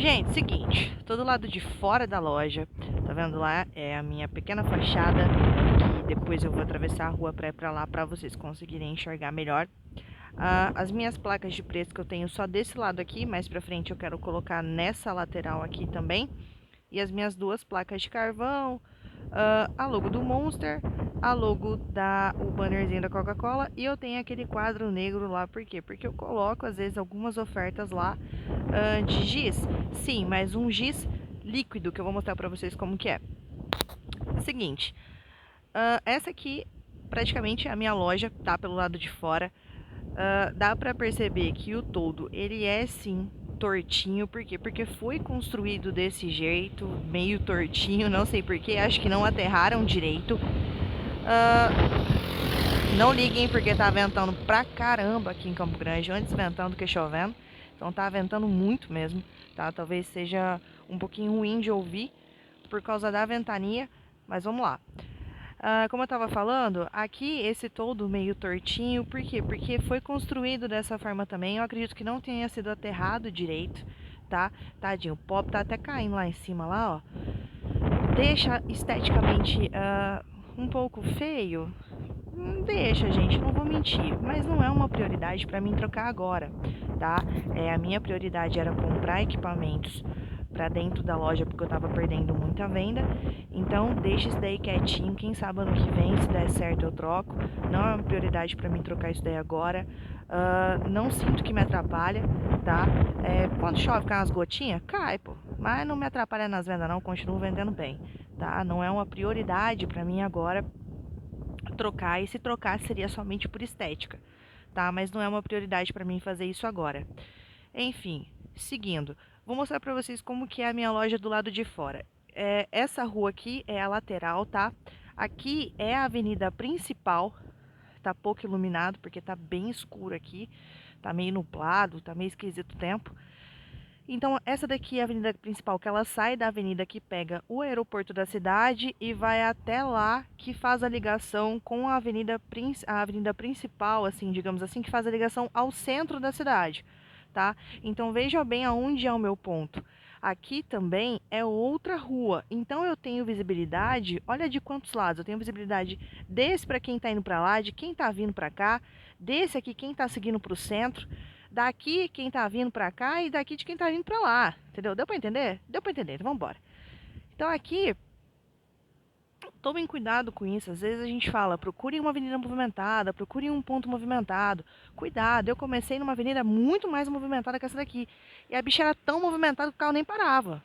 Gente, seguinte, tô do lado de fora da loja, tá vendo lá? É a minha pequena fachada, que depois eu vou atravessar a rua pra ir pra lá pra vocês conseguirem enxergar melhor. As minhas placas de preço que eu tenho só desse lado aqui, mais pra frente eu quero colocar nessa lateral aqui também. E as minhas duas placas de carvão, a logo do Monster, a logo o bannerzinho da Coca-Cola, e eu tenho aquele quadro negro lá, por quê? Porque eu coloco às vezes algumas ofertas lá de giz. Sim, mas um giz líquido que eu vou mostrar pra vocês como que é. Seguinte, essa aqui praticamente é a minha loja, tá pelo lado de fora. Dá pra perceber que o todo, ele é sim tortinho, por quê? Porque foi construído desse jeito, meio tortinho, não sei porquê, acho que não aterraram direito. Não liguem porque tá ventando pra caramba aqui em Campo Grande, antes ventando que chovendo, então tá ventando muito mesmo, tá? Talvez seja um pouquinho ruim de ouvir por causa da ventania, mas vamos lá. Como eu estava falando, aqui esse todo meio tortinho, por quê? Porque foi construído dessa forma também. Eu acredito que não tenha sido aterrado direito, tá? Tadinho, o pó tá até caindo lá em cima, lá, ó. Deixa esteticamente um pouco feio. Deixa, gente, não vou mentir, mas não é uma prioridade para mim trocar agora, tá? A minha prioridade era comprar equipamentos para dentro da loja porque eu tava perdendo muita venda. Então, deixa isso daí quietinho, quem sabe ano que vem, se der certo eu troco. Não é uma prioridade para mim trocar isso daí agora. Não sinto que me atrapalha, tá? Quando chove cai umas gotinhas, cai, pô. Mas não me atrapalha nas vendas não, continuo vendendo bem, tá? Não é uma prioridade para mim agora trocar, e se trocar seria somente por estética, tá? Mas não é uma prioridade para mim fazer isso agora. Enfim, seguindo, vou mostrar para vocês como que é a minha loja do lado de fora. Essa rua aqui é a lateral, tá? Aqui é a avenida principal, tá pouco iluminado porque tá bem escuro aqui, tá meio nublado, tá meio esquisito o tempo. Então, essa daqui é a avenida principal, que ela sai da avenida que pega o aeroporto da cidade e vai até lá, que faz a ligação com a avenida principal, assim, digamos assim, que faz a ligação ao centro da cidade, tá? Então, veja bem aonde é o meu ponto. Aqui também é outra rua, então eu tenho visibilidade, olha de quantos lados, eu tenho visibilidade desse para quem tá indo para lá, de quem tá vindo para cá, desse aqui quem tá seguindo para o centro, daqui quem tá vindo pra cá e daqui de quem tá vindo pra lá, entendeu? Deu pra entender? Deu pra entender, então vamos embora. Então aqui, tomem cuidado com isso, às vezes a gente fala, procurem uma avenida movimentada, procurem um ponto movimentado. Cuidado, eu comecei numa avenida muito mais movimentada que essa daqui, e a bicha era tão movimentada que o carro nem parava,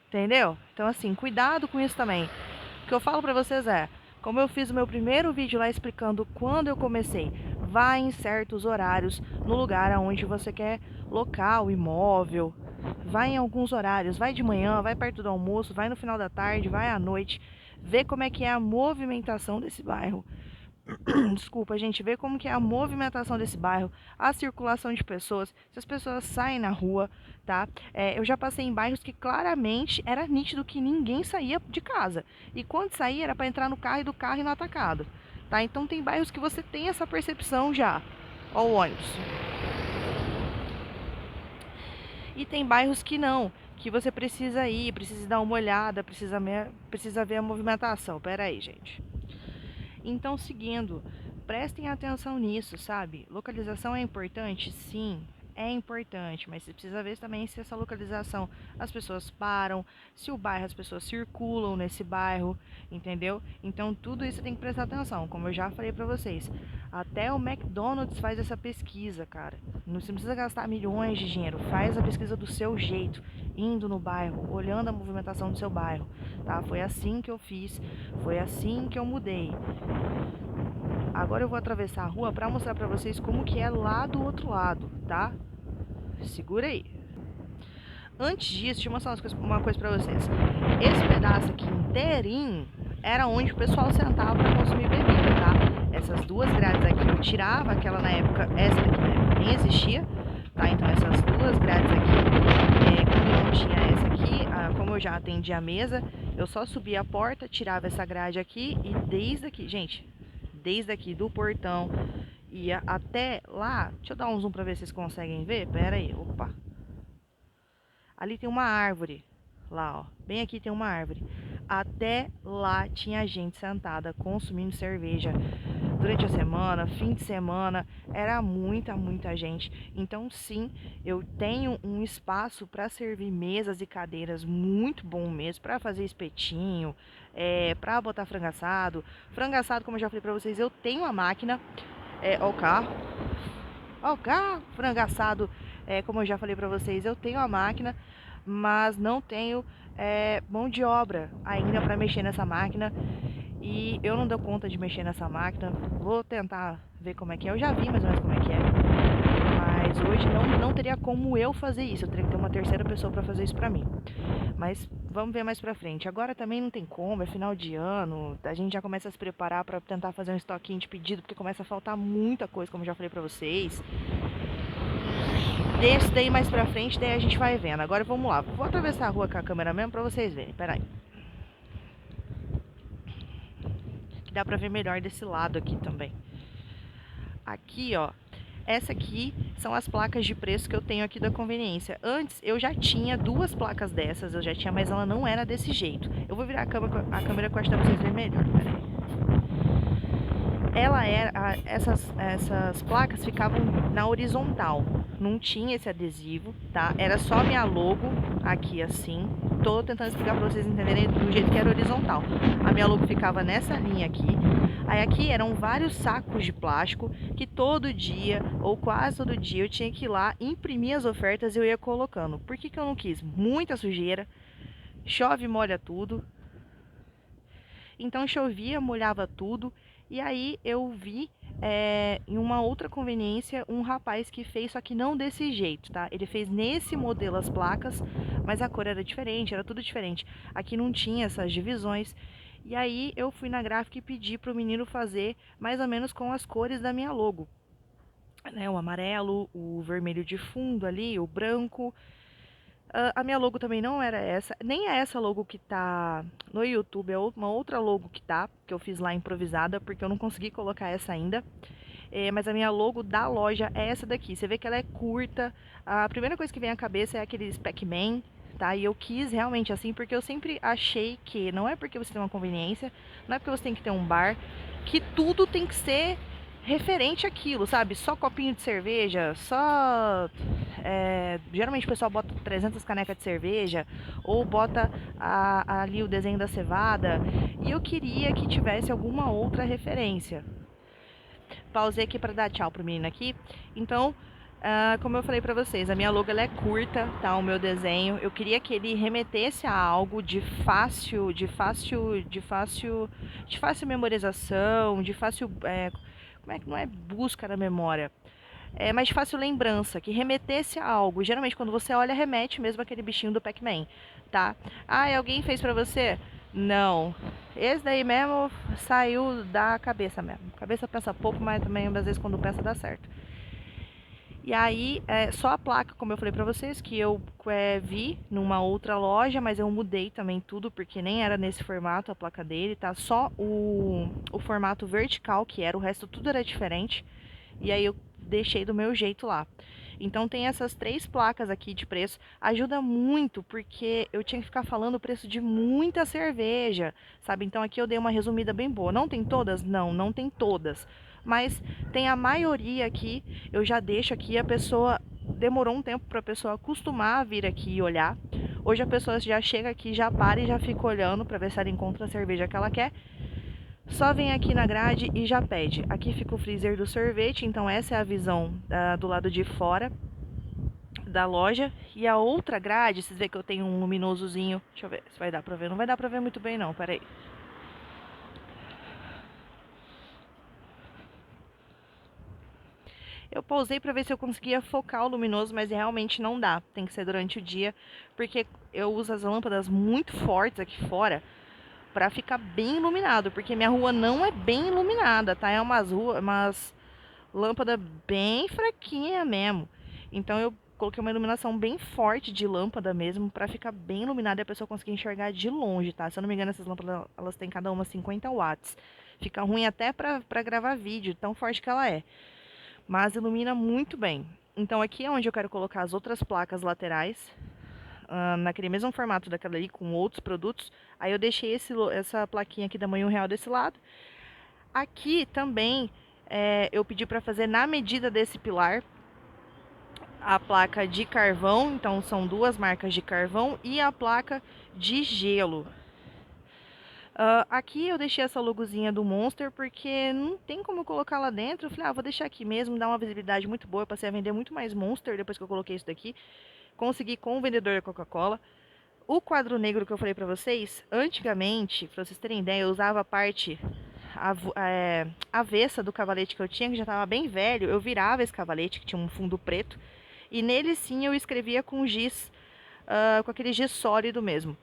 entendeu? Então assim, cuidado com isso também. O que eu falo pra vocês é, como eu fiz o meu primeiro vídeo lá explicando quando eu comecei, vá em certos horários no lugar aonde você quer local, imóvel, vai em alguns horários, vai de manhã, vai perto do almoço, vai no final da tarde, vai à noite, vê como é que é a movimentação desse bairro. Desculpa, gente, vê como que é a movimentação desse bairro, a circulação de pessoas, se as pessoas saem na rua, tá? Eu já passei em bairros que claramente era nítido que ninguém saía de casa. E quando saía era para entrar no carro e do carro ir no atacado, tá? Então tem bairros que você tem essa percepção já. Ó o ônibus. E tem bairros que não, que você precisa ir, precisa dar uma olhada, precisa ver a movimentação. Pera aí, gente. Então, seguindo, prestem atenção nisso, sabe? Localização é importante? Sim, é importante, mas você precisa ver também se essa localização as pessoas param, se o bairro as pessoas circulam nesse bairro, entendeu? Então, tudo isso tem que prestar atenção, como eu já falei pra vocês. Até o McDonald's faz essa pesquisa, cara. Não você não precisa gastar milhões de dinheiro, faz a pesquisa do seu jeito, indo no bairro, olhando a movimentação do seu bairro, tá? Foi assim que eu fiz, foi assim que eu mudei. Agora eu vou atravessar a rua para mostrar para vocês como que é lá do outro lado, tá? Segura aí. Antes disso, deixa eu mostrar uma coisa para vocês. Esse pedaço aqui inteirinho era onde o pessoal sentava para consumir bebida, tá? Essas duas grades aqui eu tirava, aquela na época, essa daqui na época nem existia, tá? Então essas duas grades aqui, quando não tinha essa aqui, como eu já atendi a mesa, eu só subia a porta, tirava essa grade aqui e desde aqui, gente, desde aqui do portão ia até lá. Deixa eu dar um zoom para ver se vocês conseguem ver. Pera aí, opa. Ali tem uma árvore. Lá, ó. Bem aqui tem uma árvore. Até lá tinha gente sentada consumindo cerveja. Durante a semana, fim de semana, era muita gente. Então, sim, eu tenho um espaço para servir mesas e cadeiras muito bom mesmo, para fazer espetinho, para botar frango assado. Frango assado, como eu já falei para vocês, eu tenho a máquina. Ó o carro. Ó o carro. Frango assado, como eu já falei para vocês, eu tenho a máquina, mas não tenho mão de obra ainda para mexer nessa máquina. E eu não dou conta de mexer nessa máquina. Vou tentar ver como é que é. Eu já vi mais ou menos como é que é. Mas hoje não teria como eu fazer isso. Eu teria que ter uma terceira pessoa para fazer isso para mim. Mas vamos ver mais pra frente. Agora também não tem como, é final de ano. A gente já começa a se preparar para tentar fazer um estoquinho de pedido, porque começa a faltar muita coisa, como eu já falei pra vocês. Deixa daí mais pra frente, daí a gente vai vendo. Agora vamos lá. Vou atravessar a rua com a câmera mesmo pra vocês verem. Pera aí. Dá pra ver melhor desse lado aqui também. Aqui, ó. Essa aqui são as placas de preço que eu tenho aqui da conveniência. Antes eu já tinha duas placas dessas, eu já tinha, mas ela não era desse jeito. Eu vou virar a câmera que eu acho que dá pra vocês verem melhor. Pera aí. Ela era, essas placas ficavam na horizontal, não tinha esse adesivo, tá? Era só a minha logo aqui assim. Tô tentando explicar para vocês entenderem do jeito que era horizontal. A minha logo ficava nessa linha aqui. Aí aqui eram vários sacos de plástico que todo dia, ou quase todo dia, eu tinha que ir lá imprimir as ofertas e eu ia colocando. Por que que eu não quis? Muita sujeira, chove e molha tudo. Então chovia, molhava tudo. E aí eu vi em uma outra conveniência um rapaz que fez, só que não desse jeito, tá? Ele fez nesse modelo as placas, mas a cor era diferente, era tudo diferente. Aqui não tinha essas divisões. E aí eu fui na gráfica e pedi pro menino fazer mais ou menos com as cores da minha logo. Né, o amarelo, o vermelho de fundo ali, o branco. A minha logo também não era essa, nem é essa logo que tá no YouTube, é uma outra logo que eu fiz lá improvisada, porque eu não consegui colocar essa ainda. Mas a minha logo da loja é essa daqui. Você vê que ela é curta. A primeira coisa que vem à cabeça é aquele Pac-Man, tá? E eu quis realmente assim, porque eu sempre achei que não é porque você tem uma conveniência, não é porque você tem que ter um bar, que tudo tem que ser referente àquilo, sabe? Só copinho de cerveja, só. Geralmente o pessoal bota 300 canecas de cerveja ou bota ali o desenho da cevada. E eu queria que tivesse alguma outra referência. Pausei aqui para dar tchau pro menino aqui. Então, como eu falei para vocês, a minha logo ela é curta, tá? O meu desenho. Eu queria que ele remetesse a algo de fácil memorização, de fácil, como é que não é busca na memória? Mas de fácil lembrança, que remetesse a algo. Geralmente quando você olha, remete mesmo aquele bichinho do Pac-Man, tá? Ah, alguém fez pra você? Não. Esse daí mesmo saiu da cabeça mesmo. A cabeça pensa pouco, mas também às vezes quando pensa dá certo. E aí, só a placa, como eu falei pra vocês, que eu vi numa outra loja, mas eu mudei também tudo, porque nem era nesse formato a placa dele, tá? Só o formato vertical que era, o resto tudo era diferente. E aí eu deixei do meu jeito lá. Então tem essas 3 placas aqui de preço. Ajuda muito, porque eu tinha que ficar falando o preço de muita cerveja, sabe? Então aqui eu dei uma resumida bem boa. Não tem todas? Não, não tem todas. Mas tem a maioria aqui, eu já deixo aqui, a pessoa demorou um tempo para a pessoa acostumar a vir aqui e olhar. Hoje a pessoa já chega aqui, já para e já fica olhando para ver se ela encontra a cerveja que ela quer. Só vem aqui na grade e já pede. Aqui fica o freezer do sorvete, então essa é a visão do lado de fora da loja. E a outra grade, vocês veem que eu tenho um luminosozinho. Deixa eu ver se vai dar pra ver. Não vai dar pra ver muito bem não, peraí. Eu pausei pra ver se eu conseguia focar o luminoso, mas realmente não dá. Tem que ser durante o dia, porque eu uso as lâmpadas muito fortes aqui fora pra ficar bem iluminado, porque minha rua não é bem iluminada, tá? É umas lâmpada bem fraquinha mesmo. Então eu coloquei uma iluminação bem forte de lâmpada mesmo, pra ficar bem iluminada e a pessoa conseguir enxergar de longe, tá? Se eu não me engano, essas lâmpadas, elas têm cada uma 50 watts. Fica ruim até pra gravar vídeo, tão forte que ela é. Mas ilumina muito bem. Então aqui é onde eu quero colocar as outras placas laterais naquele mesmo formato daquela ali, com outros produtos. Aí eu deixei essa plaquinha aqui da mãe R$1 desse lado. Aqui também eu pedi para fazer na medida desse pilar a placa de carvão, então são duas marcas de carvão e a placa de gelo. Aqui eu deixei essa logozinha do Monster porque não tem como eu colocar lá dentro. Eu falei, vou deixar aqui mesmo, dá uma visibilidade muito boa. Eu passei a vender muito mais Monster depois que eu coloquei isso daqui. Consegui com o vendedor da Coca-Cola. O quadro negro que eu falei pra vocês, antigamente, pra vocês terem ideia, eu usava a parte avessa do cavalete que eu tinha, que já tava bem velho. Eu virava esse cavalete, que tinha um fundo preto, e nele sim eu escrevia com giz, com aquele giz sólido mesmo.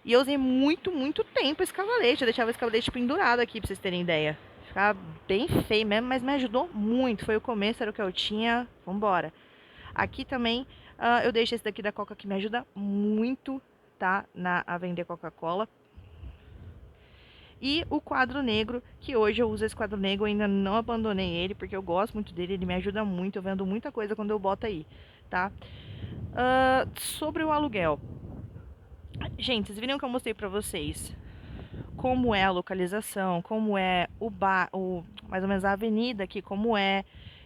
E eu usei muito, muito tempo esse cavalete. Eu deixava esse cavalete pendurado aqui, pra vocês terem ideia. Ficava bem feio mesmo, mas me ajudou muito. Foi o começo, era o que eu tinha. Vambora. Aqui também eu deixo esse daqui da Coca, que me ajuda muito, tá? A vender Coca-Cola. E o quadro negro, que hoje eu uso esse quadro negro, eu ainda não abandonei ele, porque eu gosto muito dele, ele me ajuda muito, eu vendo muita coisa quando eu boto aí, tá? Sobre o aluguel. Gente, vocês viram que eu mostrei pra vocês como é a localização, como é mais ou menos a avenida aqui, como é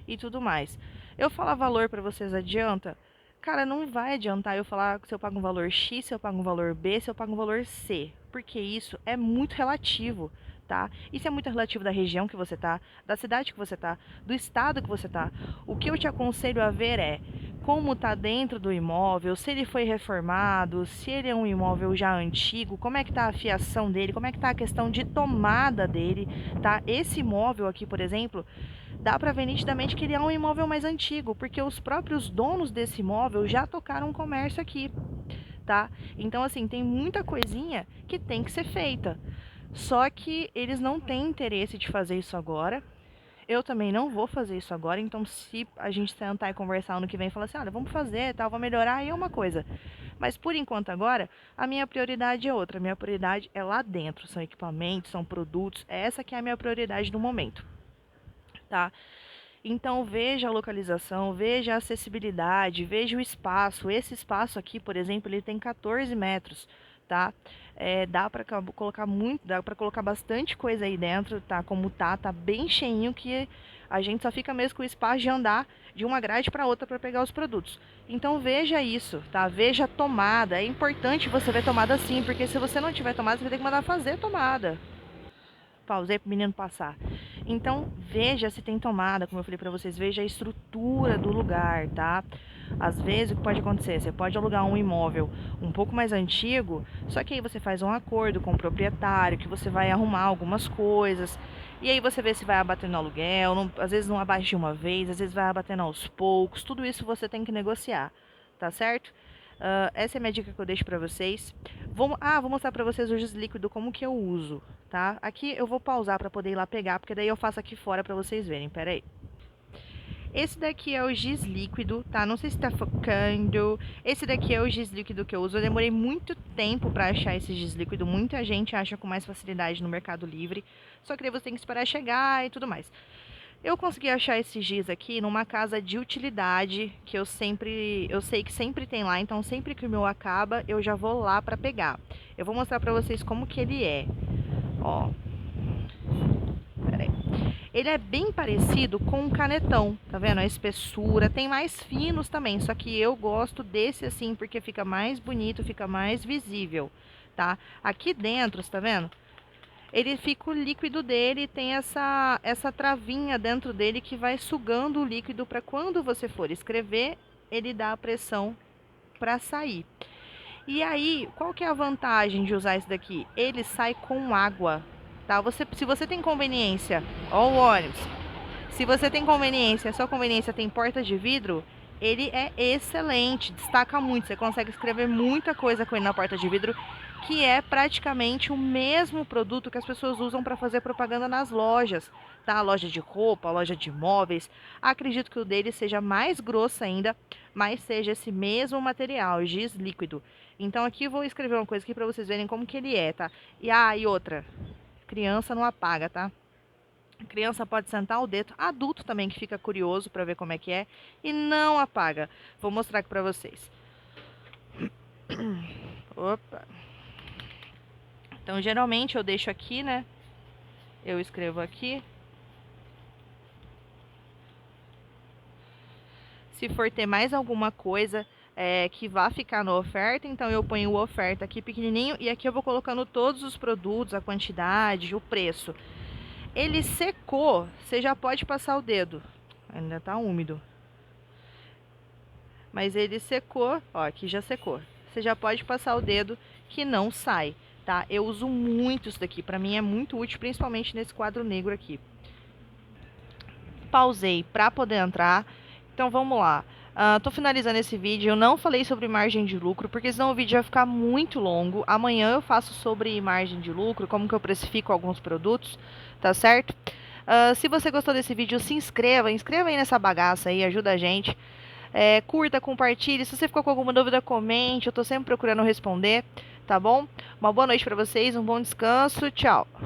e tudo mais. Eu falar valor pra vocês adianta? Cara, não vai adiantar eu falar se eu pago um valor X, se eu pago um valor B, se eu pago um valor C, porque isso é muito relativo, tá? Isso é muito relativo da região que você tá, da cidade que você tá, do estado que você tá. O que eu te aconselho a ver é como tá dentro do imóvel, se ele foi reformado, se ele é um imóvel já antigo, como é que tá a fiação dele, como é que tá a questão de tomada dele, tá? Esse imóvel aqui, por exemplo, dá para ver nitidamente que ele é um imóvel mais antigo, porque os próprios donos desse imóvel já tocaram comércio aqui, tá? Então, assim, tem muita coisinha que tem que ser feita. Só que eles não têm interesse de fazer isso agora. Eu também não vou fazer isso agora, então se a gente sentar e conversar ano que vem e falar assim, olha, vamos fazer, tal, vamos melhorar, aí é uma coisa. Mas por enquanto agora, a minha prioridade é outra. A minha prioridade é lá dentro, são equipamentos, são produtos, essa que é a minha prioridade no momento, tá? Então veja a localização, veja a acessibilidade, veja o espaço. Esse espaço aqui, por exemplo, ele tem 14 metros, tá? Dá para colocar muito, dá para colocar bastante coisa aí dentro, tá? Como tá bem cheinho que a gente só fica mesmo com o espaço de andar de uma grade para outra para pegar os produtos. Então veja isso, tá? Veja a tomada. É importante você ver tomada sim, porque se você não tiver tomada, você vai ter que mandar fazer tomada. Pausei pro menino passar. Então, veja se tem tomada, como eu falei pra vocês, veja a estrutura do lugar, tá? Às vezes, o que pode acontecer? Você pode alugar um imóvel um pouco mais antigo, só que aí você faz um acordo com o proprietário, que você vai arrumar algumas coisas, e aí você vê se vai abatendo aluguel, às vezes não abate de uma vez, às vezes vai abatendo aos poucos, tudo isso você tem que negociar, tá certo? Essa é a minha dica que eu deixo pra vocês. Vou mostrar pra vocês o giz líquido, como que eu uso, tá? Aqui eu vou pausar pra poder ir lá pegar, porque daí eu faço aqui fora pra vocês verem, pera aí. Esse daqui é o giz líquido, tá? Não sei se tá focando. Esse daqui é o giz líquido que eu uso. Eu demorei muito tempo pra achar esse giz líquido. Muita gente acha com mais facilidade no Mercado Livre. Só que daí você tem que esperar chegar e tudo mais. Eu consegui achar esse giz aqui numa casa de utilidade, que eu sei que sempre tem lá, então sempre que o meu acaba, eu já vou lá pra pegar. Eu vou mostrar pra vocês como que ele é. Ó. Pera aí. Ele é bem parecido com um canetão, tá vendo? A espessura, tem mais finos também, só que eu gosto desse assim, porque fica mais bonito, fica mais visível, tá? Aqui dentro, você tá vendo? Ele fica o líquido dele, tem essa travinha dentro dele que vai sugando o líquido para quando você for escrever, ele dá a pressão para sair. E aí, qual que é a vantagem de usar esse daqui? Ele sai com água, tá? Se você tem conveniência, ó o ônibus, se você tem conveniência, a sua conveniência tem porta de vidro, ele é excelente, destaca muito. Você consegue escrever muita coisa com ele na porta de vidro, que é praticamente o mesmo produto que as pessoas usam para fazer propaganda nas lojas, tá? Loja de roupa, loja de móveis. Acredito que o dele seja mais grosso ainda, mas seja esse mesmo material, giz líquido. Então aqui eu vou escrever uma coisa aqui para vocês verem como que ele é, tá? E outra, criança não apaga, tá? A criança pode sentar o dedo, adulto também que fica curioso para ver como é que é e não apaga. Vou mostrar aqui para vocês. Opa. Então, geralmente eu deixo aqui, né? Eu escrevo aqui. Se for ter mais alguma coisa que vá ficar na oferta, então eu ponho o oferta aqui pequenininho e aqui eu vou colocando todos os produtos, a quantidade, o preço. Ele secou, você já pode passar o dedo. Ainda tá úmido. Mas ele secou, ó, aqui já secou. Você já pode passar o dedo que não sai, tá? Eu uso muito isso daqui, pra mim é muito útil, principalmente nesse quadro negro aqui. Pausei pra poder entrar, então vamos lá. Tô finalizando esse vídeo, eu não falei sobre margem de lucro, porque senão o vídeo vai ficar muito longo. Amanhã eu faço sobre margem de lucro, como que eu precifico alguns produtos, tá certo? Se você gostou desse vídeo, se inscreva aí nessa bagaça aí, ajuda a gente. Curta, compartilhe. Se você ficou com alguma dúvida, comente. Eu tô sempre procurando responder, tá bom? Uma boa noite pra vocês, um bom descanso. Tchau!